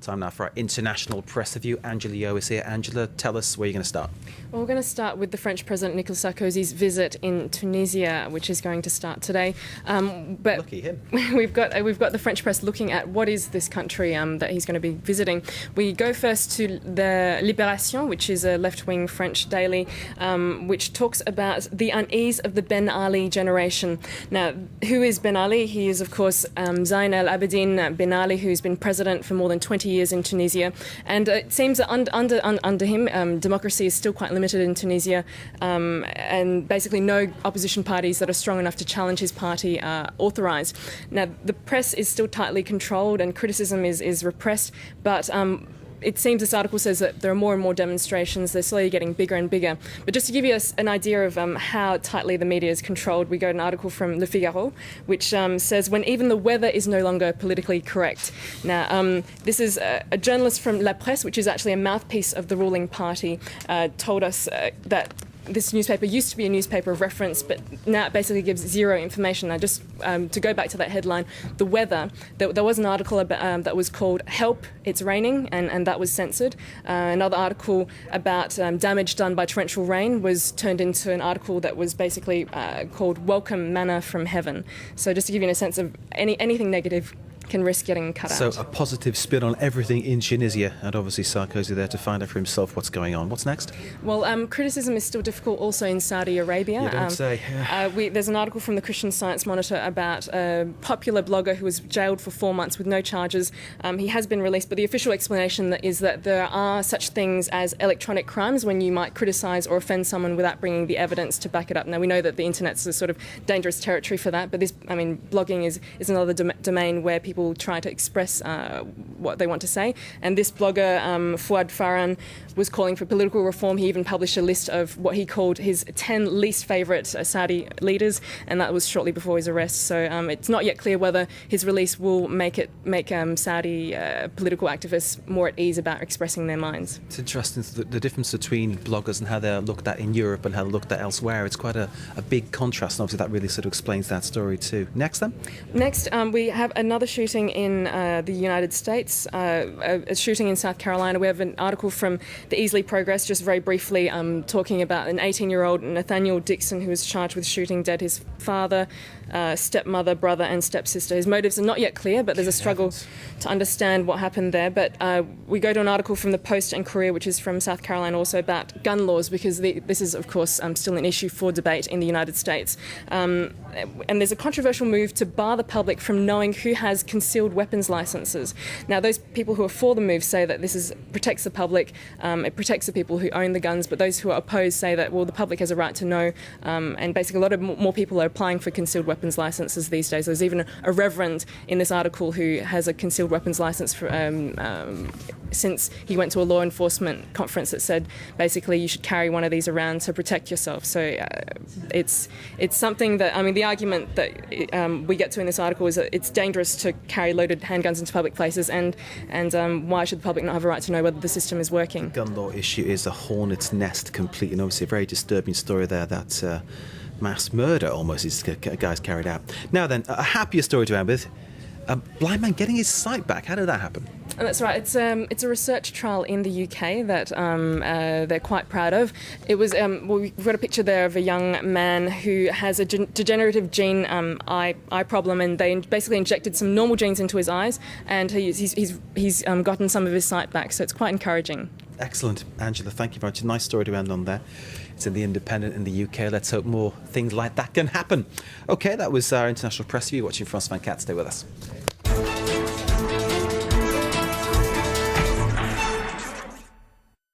Time now for our international press review. Angela Yeo is here. Angela, tell us where you're going to start. Well, we're going to start with the French President Nicolas Sarkozy's visit in Tunisia, which is going to start today. But lucky him. We've got the French press looking at what is this country that he's going to be visiting. We go first to the Libération, which is a left-wing French daily, which talks about the unease of the Ben Ali generation. Now, who is Ben Ali? He is, of course, Zain El Abidine Ben Ali, who's been president for more than 20 years in Tunisia. And it seems that under him, democracy is still quite limited in Tunisia, and basically no opposition parties that are strong enough to challenge his party are authorised. Now, the press is still tightly controlled and criticism is repressed, but it seems this article says that there are more and more demonstrations. They're slowly getting bigger and bigger. But just to give you an idea of how tightly the media is controlled, we go to an article from Le Figaro, which says, when even the weather is no longer politically correct. Now, this is a journalist from La Presse, which is actually a mouthpiece of the ruling party, told us that this newspaper used to be a newspaper of reference, but now it basically gives zero information. Now, just to go back to that headline, the weather, there was an article about, that was called "Help, It's Raining," and that was censored. Another article about damage done by torrential rain was turned into an article that was basically called "Welcome Manna from Heaven." So just to give you a sense of anything negative can risk getting cut out. So a positive spin on everything in Tunisia, and obviously Sarkozy there to find out for himself what's going on. What's next? Well, criticism is still difficult also in Saudi Arabia. You don't say. There's an article from the Christian Science Monitor about a popular blogger who was jailed for 4 months with no charges. He has been released, but the official explanation is that there are such things as electronic crimes when you might criticise or offend someone without bringing the evidence to back it up. Now, we know that the internet's a sort of dangerous territory for that, but blogging is another domain where people try to express what they want to say. And this blogger, Fouad Farhan, was calling for political reform. He even published a list of what he called his 10 least favourite Saudi leaders, and that was shortly before his arrest. So it's not yet clear whether his release will make Saudi political activists more at ease about expressing their minds. It's interesting, the difference between bloggers and how they're looked at in Europe and how they're looked at elsewhere. It's quite a big contrast, and obviously that really sort of explains that story too. Next then? Next, we have another shooting in the United States, a shooting in South Carolina. We have an article from the Easley Progress, just very briefly, talking about an 18-year-old Nathaniel Dixon who was charged with shooting dead his father, stepmother, brother and stepsister. His motives are not yet clear, but there's a struggle to understand what happened there. But we go to an article from the Post and Courier, which is from South Carolina, also about gun laws, because this is, of course, still an issue for debate in the United States. And there's a controversial move to bar the public from knowing who has concealed weapons licenses. Now, those people who are for the move say that this protects the public, it protects the people who own the guns, but those who are opposed say that, well, the public has a right to know, and basically a lot of more people are applying for concealed weapons licenses these days. There's even a reverend in this article who has a concealed weapons license for, since he went to a law enforcement conference that said basically you should carry one of these around to protect yourself. So it's something that, the argument that we get to in this article is that it's dangerous to carry loaded handguns into public places, and why should the public not have a right to know whether the system is working? The gun law issue is a hornet's nest completely, and obviously a very disturbing story there that mass murder almost is guys carried out. Now then, a happier story to end with. A blind man getting his sight back. How did that happen? And that's right. It's a research trial in the UK that they're quite proud of. It was we've got a picture there of a young man who has a degenerative gene eye problem, and they basically injected some normal genes into his eyes, and he's gotten some of his sight back. So it's quite encouraging. Excellent, Angela. Thank you very much. A nice story to end on there. It's in the Independent in the UK. Let's hope more things like that can happen. Okay, that was our international press review. Watching France 24. Stay with us.